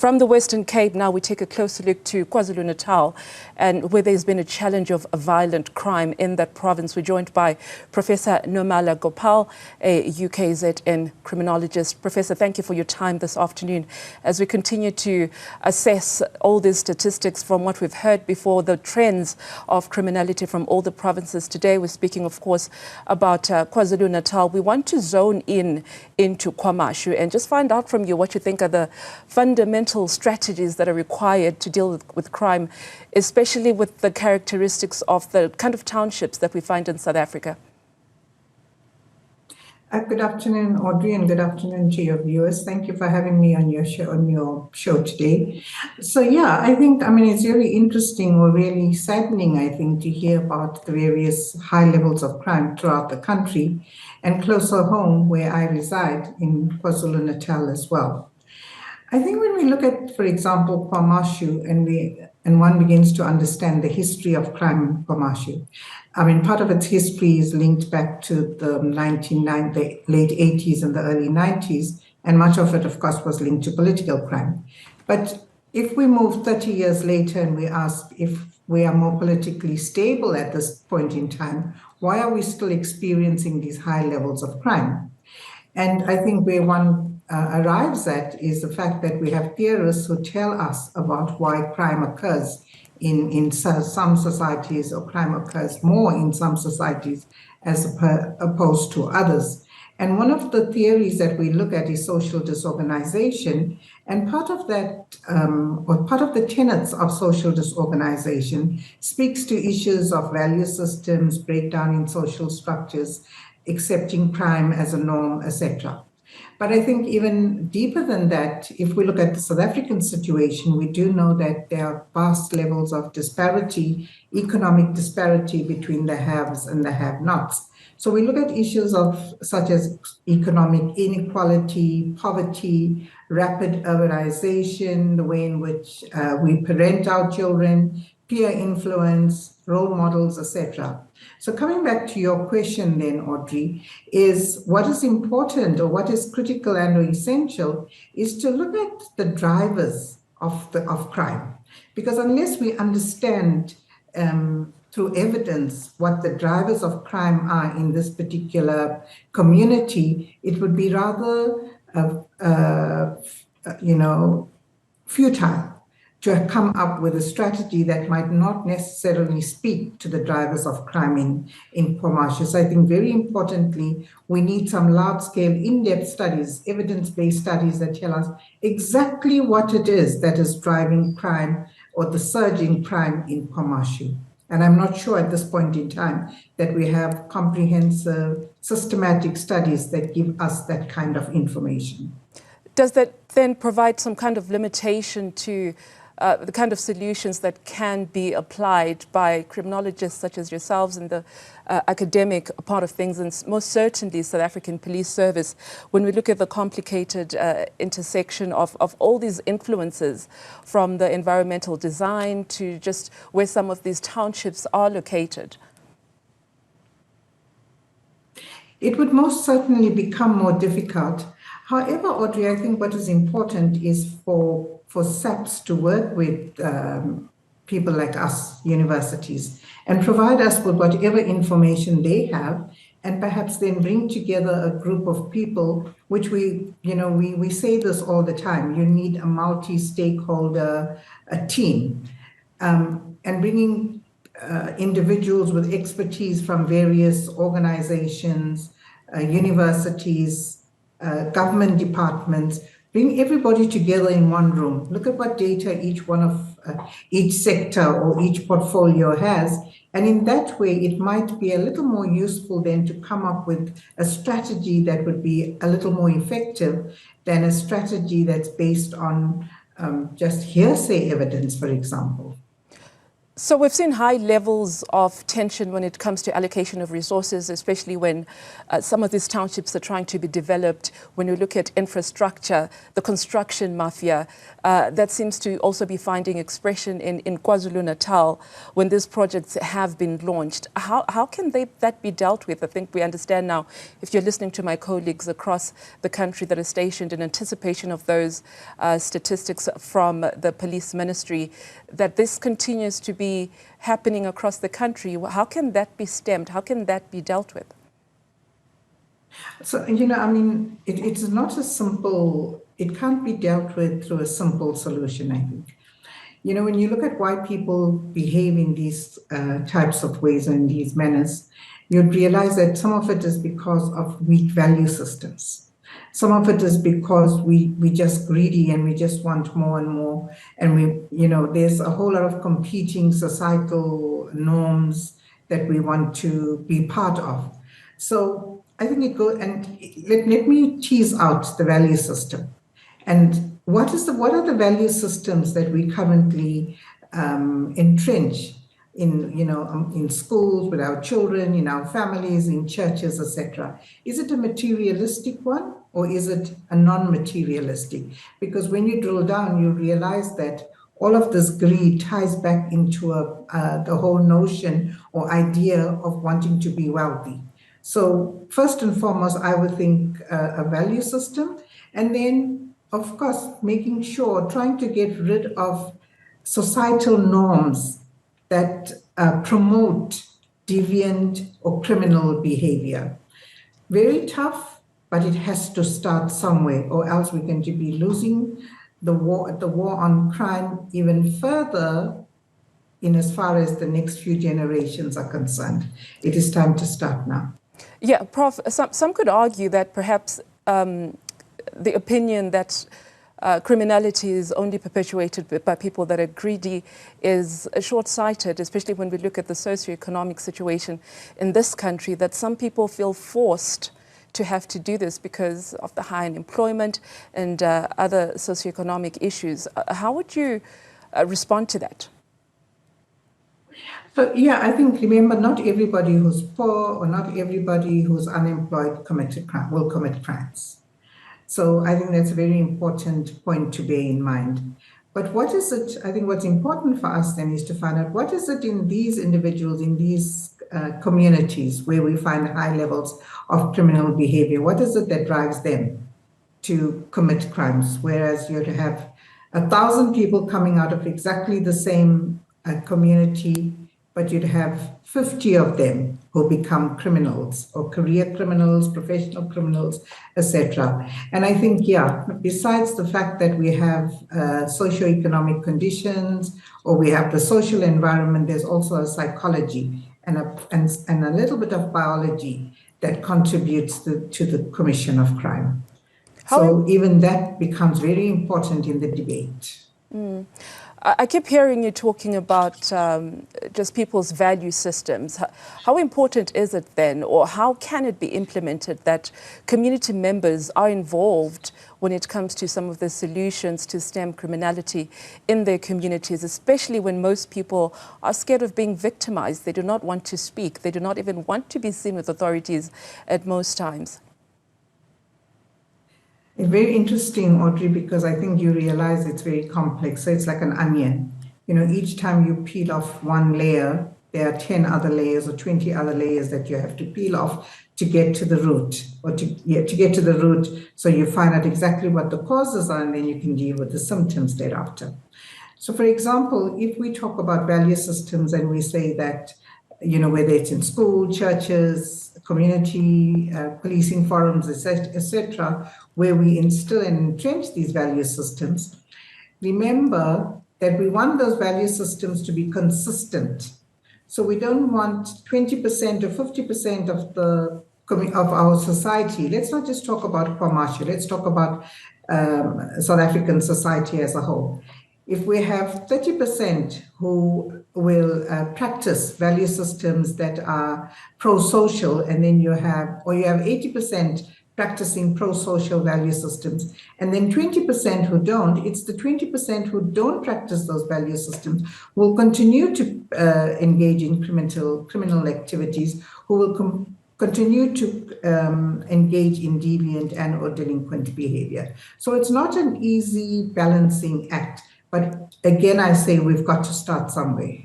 From the Western Cape, now we take a closer look to KwaZulu-Natal, and where there's been a challenge of violent crime in that province. We're joined by Professor Nirmala Gopal, a UKZN criminologist. Professor, thank you for your time this afternoon as we continue to assess all these statistics from what we've heard before, the trends of criminality from all the provinces. Today we're speaking, of course, about KwaZulu-Natal. We want to zone into KwaMashu and just find out from you what you think are the fundamental strategies that are required to deal with crime, especially with the characteristics of the kind of townships that we find in South Africa. Good afternoon, Audrey, and good afternoon to your viewers. Thank you for having me on your show today. So yeah, I think, it's really interesting or really saddening, I think, to hear about the various high levels of crime throughout the country and closer home where I reside in KwaZulu-Natal as well. I think when we look at, for example, KwaMashu, and one begins to understand the history of crime in KwaMashu. Part of its history is linked back to the late 80s and the early 90s, and much of it, of course, was linked to political crime. But if we move 30 years later and we ask if we are more politically stable at this point in time, why are we still experiencing these high levels of crime? And I think where one arrives at is the fact that we have theorists who tell us about why crime occurs in some societies, or crime occurs more in some societies as opposed to others. And one of the theories that we look at is social disorganization. And part of that, or part of the tenets of social disorganization, speaks to issues of value systems, breakdown in social structures, accepting crime as a norm, etc. But I think even deeper than that, if we look at the South African situation, we do know that there are vast levels of disparity, economic disparity between the haves and the have-nots. So we look at issues such as economic inequality, poverty, rapid urbanization, the way in which we parent our children, peer influence, role models, etc. So coming back to your question then, Audrey, is what is important or what is critical and or essential is to look at the drivers of crime. Because unless we understand through evidence what the drivers of crime are in this particular community, it would be rather, futile to come up with a strategy that might not necessarily speak to the drivers of crime in KwaMashu. So I think very importantly, we need some large-scale, in-depth studies, evidence-based studies that tell us exactly what it is that is driving crime or the surge in crime in KwaMashu. And I'm not sure at this point in time that we have comprehensive, systematic studies that give us that kind of information. Does that then provide some kind of limitation to the kind of solutions that can be applied by criminologists such as yourselves in the academic part of things, and most certainly South African Police Service, when we look at the complicated intersection of all these influences, from the environmental design to just where some of these townships are located? It would most certainly become more difficult. However, Audrey, I think what is important is for SAPs to work with people like us, universities, and provide us with whatever information they have, and perhaps then bring together a group of people, which we say this all the time, you need a multi-stakeholder team, and bringing individuals with expertise from various organizations, universities, government departments, bring everybody together in one room. Look at what data each sector or each portfolio has. And in that way, it might be a little more useful then to come up with a strategy that would be a little more effective than a strategy that's based on just hearsay evidence, for example. So we've seen high levels of tension when it comes to allocation of resources, especially when some of these townships are trying to be developed. When you look at infrastructure, the construction mafia, that seems to also be finding expression in KwaZulu-Natal when these projects have been launched. How can that be dealt with? I think we understand now, if you're listening to my colleagues across the country that are stationed in anticipation of those statistics from the police ministry, that this continues to be happening across the country. How can that be stemmed? How can that be dealt with? So, I mean, it's not a simple, it can't be dealt with through a simple solution, I think. When you look at why people behave in these types of ways and these manners, you'd realize that some of it is because of weak value systems. Some of it is because we just greedy and we just want more and more. And there's a whole lot of competing societal norms that we want to be part of. So I think it goes, and let me tease out the value system. And what are the value systems that we currently entrench in schools, with our children, in our families, in churches, etc.? Is it a materialistic one or is it a non-materialistic? Because when you drill down, you realize that all of this greed ties back into the whole notion or idea of wanting to be wealthy. So first and foremost, I would think a value system, and then, of course, making sure, trying to get rid of societal norms that promote deviant or criminal behavior. Very tough, but it has to start somewhere, or else we're going to be losing the war on crime even further in as far as the next few generations are concerned. It is time to start now. Yeah, Prof, some could argue that perhaps the opinion that criminality is only perpetuated by people that are greedy is short-sighted, especially when we look at the socioeconomic situation in this country, that some people feel forced to have to do this because of the high unemployment and other socioeconomic issues. How would you respond to that? So, yeah, I think, remember, not everybody who's poor or not everybody who's unemployed will commit crimes. So I think that's a very important point to bear in mind. But what is it, I think what's important for us then is to find out what is it in these individuals, in these communities where we find high levels of criminal behavior, what is it that drives them to commit crimes? Whereas you'd have 1,000 people coming out of exactly the same community, but you'd have 50 of them who become criminals, or career criminals, professional criminals, etc. And I think, yeah, besides the fact that we have socioeconomic conditions, or we have the social environment, there's also a psychology and a little bit of biology that contributes to the commission of crime. So even that becomes very important in the debate. I keep hearing you talking about just people's value systems. How important is it then, or how can it be implemented that community members are involved when it comes to some of the solutions to stem criminality in their communities, especially when most people are scared of being victimized? They do not want to speak. They do not even want to be seen with authorities at most times. Very interesting, Audrey, because I think you realize it's very complex. So it's like an onion. Each time you peel off one layer, there are 10 other layers or 20 other layers that you have to peel off to get to the root, or to get to the root, so you find out exactly what the causes are, and then you can deal with the symptoms thereafter. So, for example, if we talk about value systems and we say that, whether it's in school, churches, community, policing forums, etc., where we instill and entrench these value systems, remember that we want those value systems to be consistent. So we don't want 20% or 50% of our society. Let's not just talk about KwaMashu. Let's talk about South African society as a whole. If we have 30% who will practice value systems that are pro-social, and then you have 80% practicing pro-social value systems. And then 20% who don't, it's the 20% who don't practice those value systems will continue to engage in criminal activities, who will continue to engage in deviant and or delinquent behavior. So it's not an easy balancing act, but again, I say we've got to start somewhere.